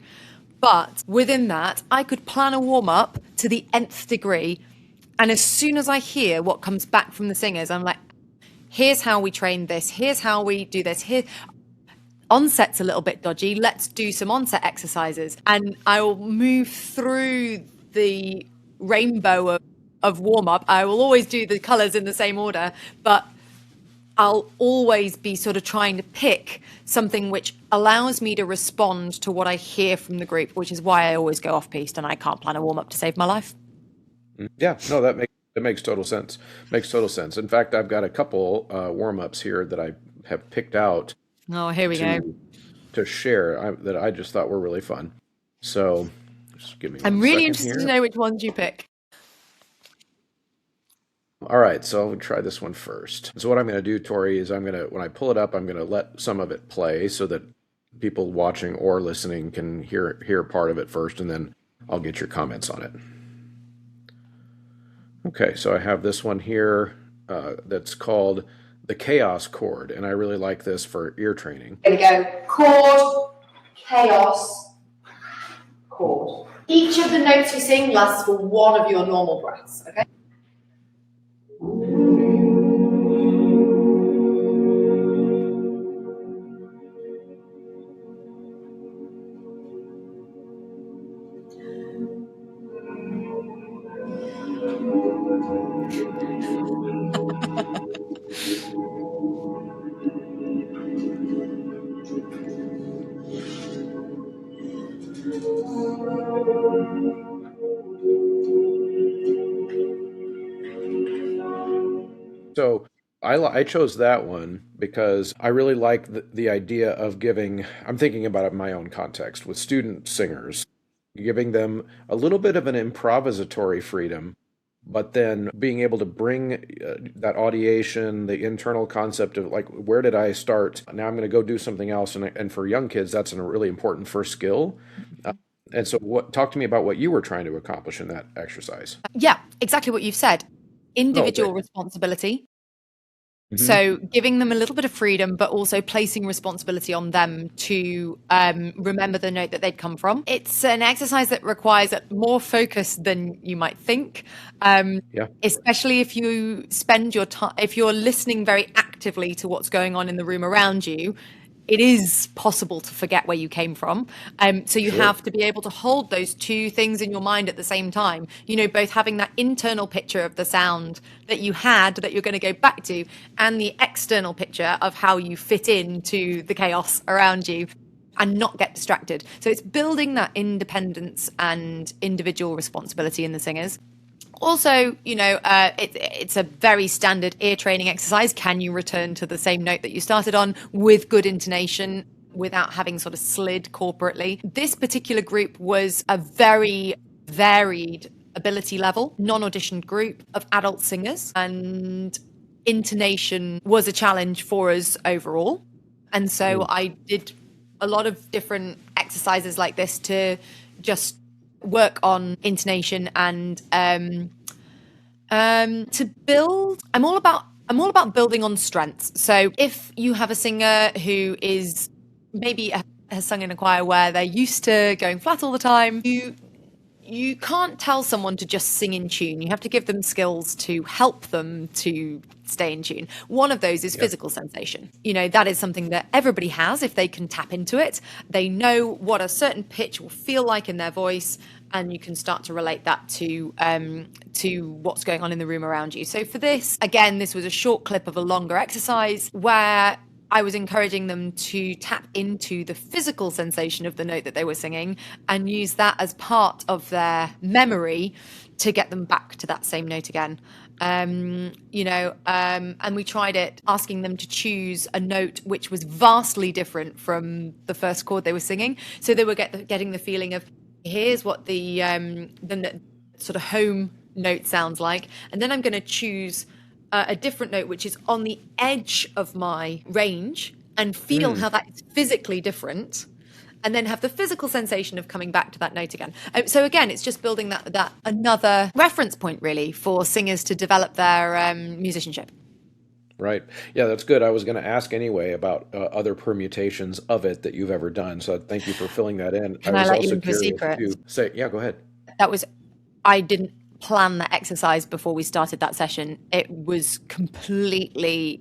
But within that, I could plan a warm-up to the nth degree. And as soon as I hear what comes back from the singers, I'm like, here's how we train this. Here's how we do this. Here, onset's a little bit dodgy. Let's do some onset exercises. And I will move through the rainbow of warm-up. I will always do the colors in the same order, but I'll always be sort of trying to pick something which allows me to respond to what I hear from the group, which is why I always go off-piste and I can't plan a warm-up to save my life. Yeah, no, that makes total sense. Makes total sense. In fact, I've got a couple warm-ups here that I have picked out. Oh, here we go. To share that I just thought were really fun. So just give me I'm really interested here. to know which ones you pick. All right, so I'll try this one first. So what I'm going to do, Tori, is when I pull it up, I'm going to let some of it play so that people watching or listening can hear part of it first, and then I'll get your comments on it. Okay, so I have this one here that's called the chaos chord, and I really like this for ear training. Here we go. Chord, chaos, chord. Each of the notes you sing lasts for one of your normal breaths, okay? So I chose that one because I really like the idea of giving, I'm thinking about it in my own context with student singers, giving them a little bit of an improvisatory freedom, but then being able to bring that audiation, the internal concept of like, where did I start? Now I'm going to go do something else. And for young kids, that's a really important first skill. And so talk to me about what you were trying to accomplish in that exercise. Yeah, exactly what you've said. Individual responsibility. Mm-hmm. So giving them a little bit of freedom, but also placing responsibility on them to remember the note that they'd come from. It's an exercise that requires more focus than you might think, especially if you spend your time, if you're listening very actively to what's going on in the room around you. It is possible to forget where you came from. So you have to be able to hold those two things in your mind at the same time, you know, both having that internal picture of the sound that you had that you're going to go back to, and the external picture of how you fit into the chaos around you and not get distracted. So it's building that independence and individual responsibility in the singers. Also, you know, it's a very standard ear training exercise. Can you return to the same note that you started on with good intonation without having sort of slid corporately? This particular group was a very varied ability level, non-auditioned group of adult singers, and intonation was a challenge for us overall. And so I did a lot of different exercises like this to just work on intonation and to build. I'm all about building on strengths. So if you have a singer who is maybe has sung in a choir where they're used to going flat all the time, you can't tell someone to just sing in tune. You have to give them skills to help them to stay in tune. One of those is physical sensation. You know, that is something that everybody has if they can tap into it. They know what a certain pitch will feel like in their voice, and you can start to relate that to what's going on in the room around you. So for this, again, this was a short clip of a longer exercise where I was encouraging them to tap into the physical sensation of the note that they were singing and use that as part of their memory to get them back to that same note again. And we tried it, asking them to choose a note which was vastly different from the first chord they were singing. So they were getting the feeling of, here's what the sort of home note sounds like. And then I'm going to choose a different note which is on the edge of my range and feel how that is physically different, and then have the physical sensation of coming back to that note again. So again, it's just building that another reference point really for singers to develop their musicianship. Right. Yeah, that's good. I was going to ask anyway about other permutations of it that you've ever done. So thank you for filling that in. Can I let you into a secret? Go ahead. I didn't plan that exercise before we started that session. It was completely,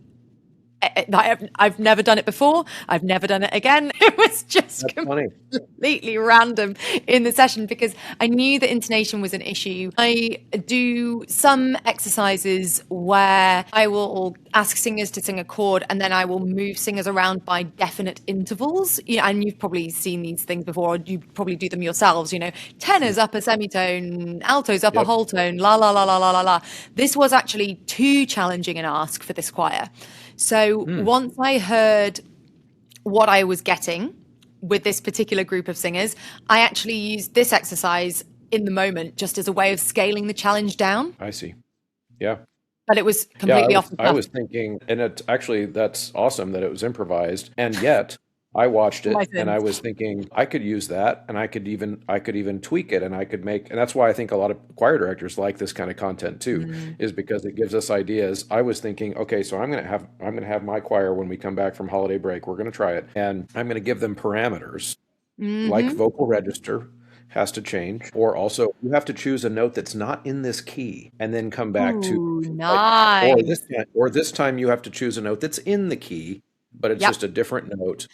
I've never done it before. I've never done it again. It was just completely random in the session because I knew that intonation was an issue. I do some exercises where I will ask singers to sing a chord and then I will move singers around by definite intervals. Yeah, and you've probably seen these things before, or you probably do them yourselves, you know, tenors up a semitone, altos up a whole tone, la, la, la, la, la, la, la. This was actually too challenging an ask for this choir. So once I heard what I was getting with this particular group of singers, I actually used this exercise in the moment just as a way of scaling the challenge down. I see. Yeah. But it was completely off the cuff. I was thinking, and that's awesome that it was improvised, and yet I watched it and I was thinking I could use that, and I could even tweak it, and I could make, and that's why I think a lot of choir directors like this kind of content too, is because it gives us ideas. I was thinking, okay, so I'm going to have my choir when we come back from holiday break, we're going to try it, and I'm going to give them parameters like vocal register, has to change, or also you have to choose a note that's not in this key and then come back to Ooh, like, nice. or this time you have to choose a note that's in the key, but it's Yep. just a different note.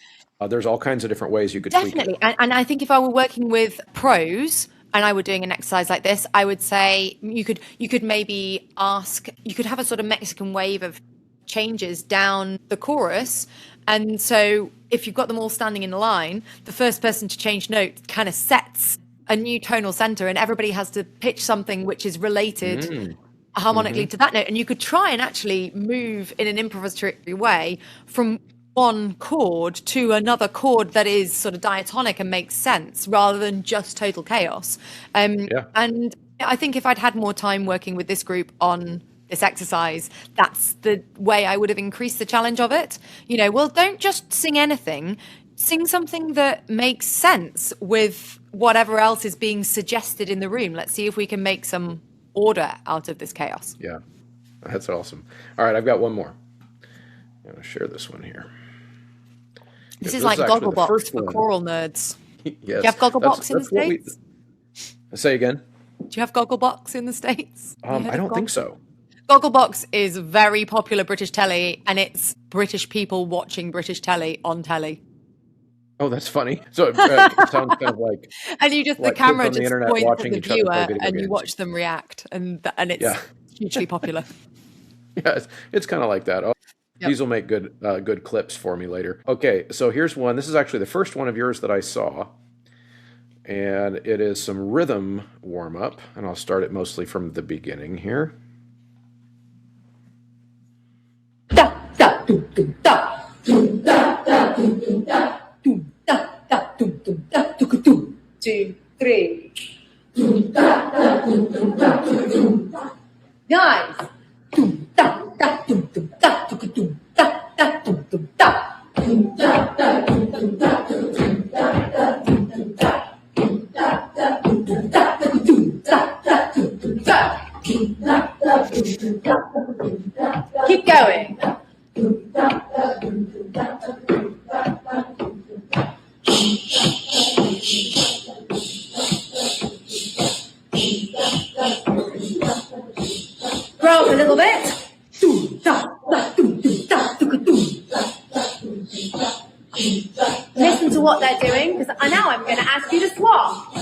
There's all kinds of different ways you could tweak it. Definitely. And I think if I were working with pros and I were doing an exercise like this, I would say you could maybe ask, you could have a sort of Mexican wave of changes down the chorus. And so if you've got them all standing in a line, the first person to change note kind of sets a new tonal center, and everybody has to pitch something which is related harmonically to that note. And you could try and actually move in an improvisatory way from one chord to another chord that is sort of diatonic and makes sense rather than just total chaos. And I think if I'd had more time working with this group on this exercise, that's the way I would have increased the challenge of it. Well, don't just sing anything, sing something that makes sense with whatever else is being suggested in the room. Let's see if we can make some order out of this chaos. Yeah, that's awesome. All right, I've got one more. I'm going to share this one here. This is like Gogglebox for choral nerds. Yes. Do you have Gogglebox in the States? Say again? Do you have Gogglebox in the States? I don't think so. Gogglebox is very popular British telly, and it's British people watching British telly on telly. Oh, that's funny. So it sounds kind of like, and you just like the camera kids on the just internet points watching at the each other play viewer, video and you games. watch them react, and it's hugely popular. Yeah, it's kind of like that. Oh, Yep. These will make good clips for me later. Okay, so here's one. This is actually the first one of yours that I saw, and it is some rhythm warm up, and I'll start it mostly from the beginning here. Da da dum dum da dum da da dum dum da dum da da dum dum da dum dum 2 3 dum da da dum dum da dum da. Guys, dum da da dum dum da dum da da dum dum da dum da da dum dum da dum da da dum dum da dum da da dum dum da dum da da dum dum da. Keep going. Grow up a little bit. Listen to what they're doing, because now I'm going to ask you to swap.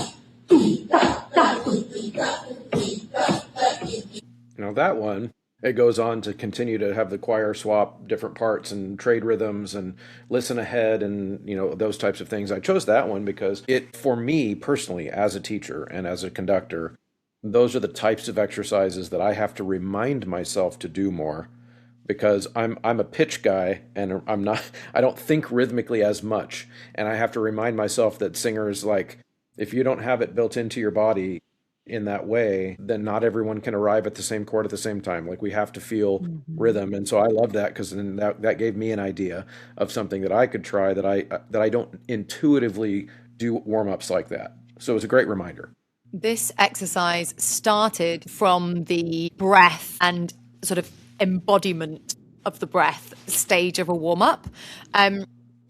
Now that one, it goes on to continue to have the choir swap different parts and trade rhythms and listen ahead and, those types of things. I chose that one because for me personally, as a teacher and as a conductor, those are the types of exercises that I have to remind myself to do more, because I'm a pitch guy and I don't think rhythmically as much. And I have to remind myself that singers, like, if you don't have it built into your body in that way, then not everyone can arrive at the same chord at the same time. Like, we have to feel rhythm. And so I love that, because then that gave me an idea of something that I could try that I don't intuitively do warm-ups like that. So it was a great reminder. This exercise started from the breath and sort of embodiment of the breath stage of a warm-up.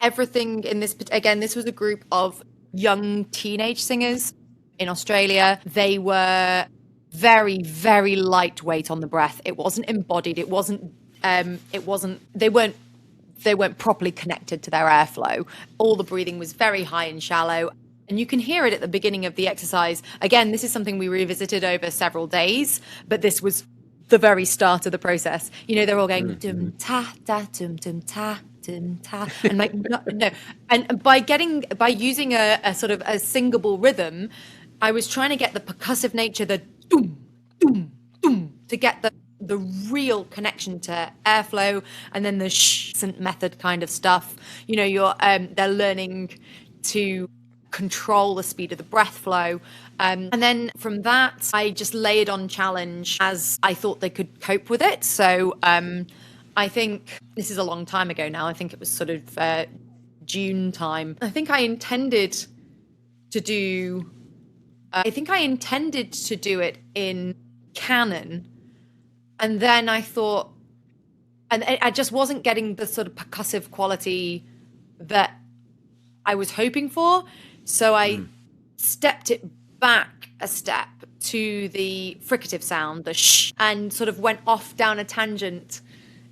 Everything in this, again, this was a group of young teenage singers in Australia. They were very, very lightweight on the breath. It wasn't embodied. They weren't properly connected to their airflow. All the breathing was very high and shallow. And you can hear it at the beginning of the exercise. Again, this is something we revisited over several days, but this was the very start of the process. They're all going dum ta da dum dum ta dum ta, and like no. And by using a sort of a singable rhythm, I was trying to get the percussive nature, the doom doom doom, to get the real connection to airflow, and then the method kind of stuff. They're learning to control the speed of the breath flow. And then from that, I just layered on challenge as I thought they could cope with it. So I think this is a long time ago now. I think it was sort of June time. I think I intended to do it in canon. And then I thought, and I just wasn't getting the sort of percussive quality that I was hoping for. So I stepped it back a step to the fricative sound, the sh, and sort of went off down a tangent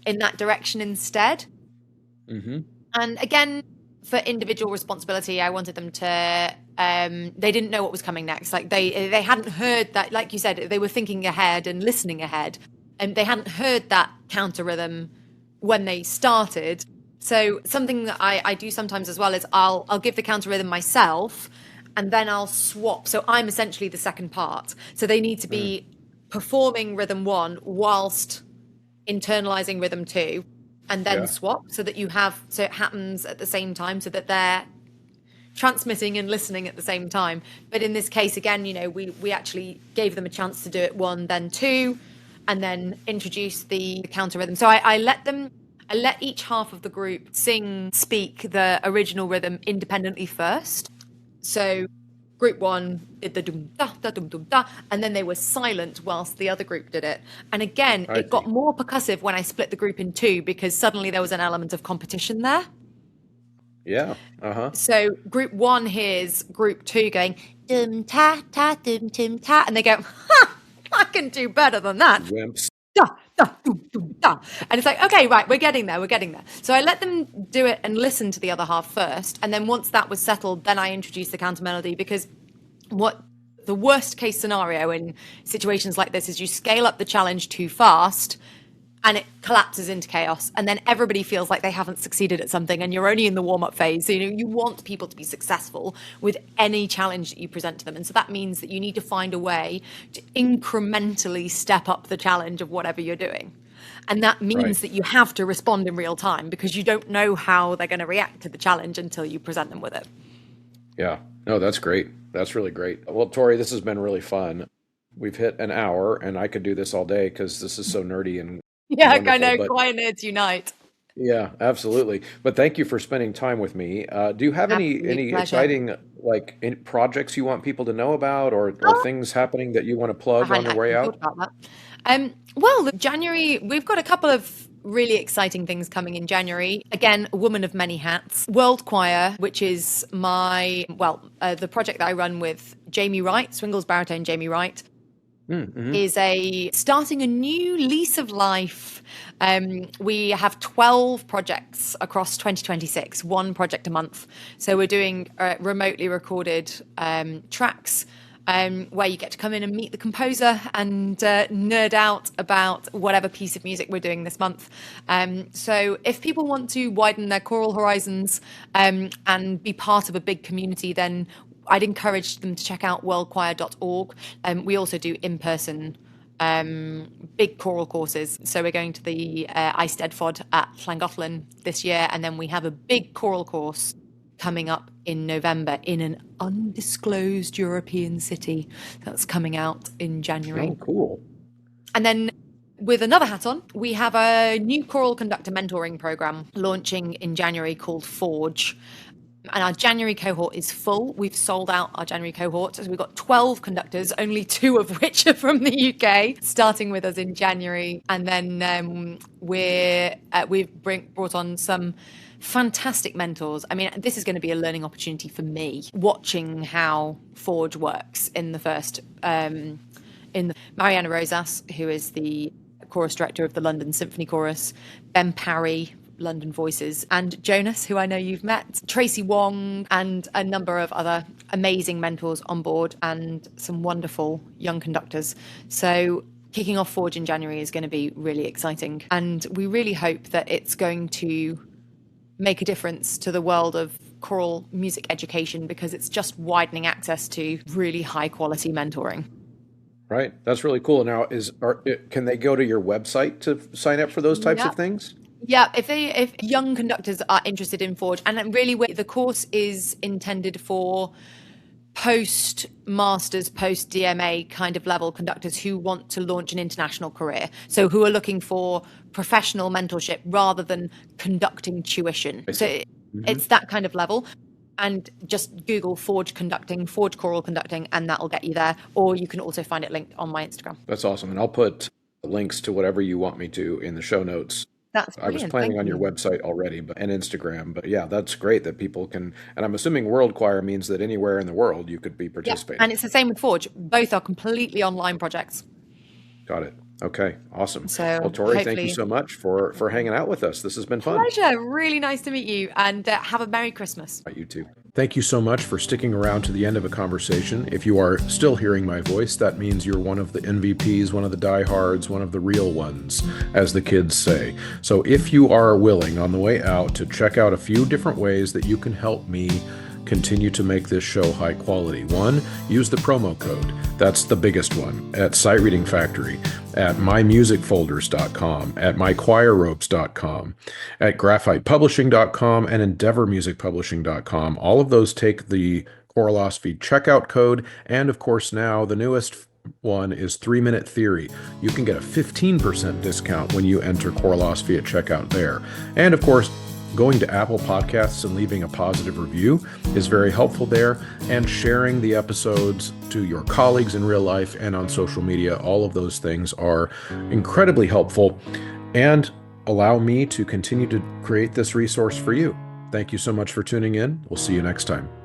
in that direction instead. Mm-hmm. And again, for individual responsibility, I wanted them to, they didn't know what was coming next. Like they hadn't heard that, like you said, they were thinking ahead and listening ahead, and they hadn't heard that counter rhythm when they started. So something that I do sometimes as well is I'll give the counter rhythm myself, and then I'll swap. So I'm essentially the second part. So they need to be performing rhythm 1 whilst internalizing rhythm 2, and then swap, so that so it happens at the same time, so that they're transmitting and listening at the same time. But in this case, again, we actually gave them a chance to do it 1, then 2, and then introduce the counter rhythm. So I let each half of the group speak the original rhythm independently first. So group 1 did the dum da da dum dum da, and then they were silent whilst the other group did it. And again, it got more percussive when I split the group in 2, because suddenly there was an element of competition there. Yeah. Uh-huh. So group 1 hears group 2 going dum ta ta dum dum ta, and they go, ha, I can do better than that. Wimps. Da, da, dum, dum, da. And it's like, okay, right, we're getting there. So I let them do it and listen to the other half first. And then once that was settled, then I introduced the counter melody, because what the worst case scenario in situations like this is you scale up the challenge too fast and it collapses into chaos. And then everybody feels like they haven't succeeded at something, and you're only in the warm-up phase. So, you want people to be successful with any challenge that you present to them. And so that means that you need to find a way to incrementally step up the challenge of whatever you're doing. And that means that you have to respond in real time, because you don't know how they're going to react to the challenge until you present them with it. Yeah. No, that's great. That's really great. Well, Tori, this has been really fun. We've hit an hour, and I could do this all day because this is so nerdy and yeah, I know. Choir nerds unite. Yeah, absolutely. But thank you for spending time with me. Do you have any pleasure. exciting projects you want people to know about, or things happening that you want to plug on your way out? About that. Well, January, we've got a couple of really exciting things coming in January. Again, a woman of many hats. World Choir, which is the project that I run with Jamie Wright, Swingles baritone Jamie Wright. Is starting a new lease of life. We have 12 projects across 2026, 1 project a month. So we're doing remotely recorded tracks where you get to come in and meet the composer and nerd out about whatever piece of music we're doing this month. So if people want to widen their choral horizons and be part of a big community, then I'd encourage them to check out worldchoir.org. We also do in-person big choral courses. So we're going to the Eisteddfod at Llangollen this year, and then we have a big choral course coming up in November in an undisclosed European city that's coming out in January. Oh, cool. And then with another hat on, we have a new choral conductor mentoring program launching in January called Forge. And our January cohort is full. We've sold out our January cohort. So we've got 12 conductors, only 2 of which are from the UK, starting with us in January. And then we've brought on some fantastic mentors. I mean, this is going to be a learning opportunity for me, watching how Forge works in the first, Mariana Rosas, who is the chorus director of the London Symphony Chorus, Ben Parry, London Voices, and Jonas, who I know you've met, Tracy Wong, and a number of other amazing mentors on board, and some wonderful young conductors. So kicking off Forge in January is going to be really exciting, and we really hope that it's going to make a difference to the world of choral music education, because it's just widening access to really high quality mentoring. Right. That's really cool. Now, can they go to your website to sign up for those types of things? Yeah, if young conductors are interested in Forge, and really the course is intended for post-masters, post-DMA kind of level conductors who want to launch an international career. So who are looking for professional mentorship rather than conducting tuition. So it's that kind of level. And just Google Forge conducting, Forge choral conducting, and that'll get you there. Or you can also find it linked on my Instagram. That's awesome. And I'll put links to whatever you want me to in the show notes. That's I was brilliant. planning Thank on your you. website already, and Instagram. But yeah, that's great that people can. And I'm assuming World Choir means that anywhere in the world you could be Yeah, and participating. it's the same with Forge. Both are completely online projects. Got it. Okay, awesome. Well, So Tori, thank you hopefully, so much for hanging out with us. This has been fun. pleasure. Really nice to meet you, and have a Merry Christmas. You too. Thank you so much for sticking around to the end of a conversation. If you are still hearing my voice, that means you're one of the MVPs, one of the diehards, one of the real ones, as the kids say. So if you are willing on the way out to check out a few different ways that you can help me continue to make this show high quality. One, use the promo code. That's the biggest one. At Sight Reading Factory, at mymusicfolders.com, at mychoirropes.com, at graphitepublishing.com, and endeavormusicpublishing.com. All of those take the Choralosophy checkout code. And of course, now the newest one is 3-Minute Theory. You can get a 15% discount when you enter Choralosophy at checkout there. And of course, going to Apple Podcasts and leaving a positive review is very helpful there, and sharing the episodes to your colleagues in real life and on social media. All of those things are incredibly helpful and allow me to continue to create this resource for you. Thank you so much for tuning in. We'll see you next time.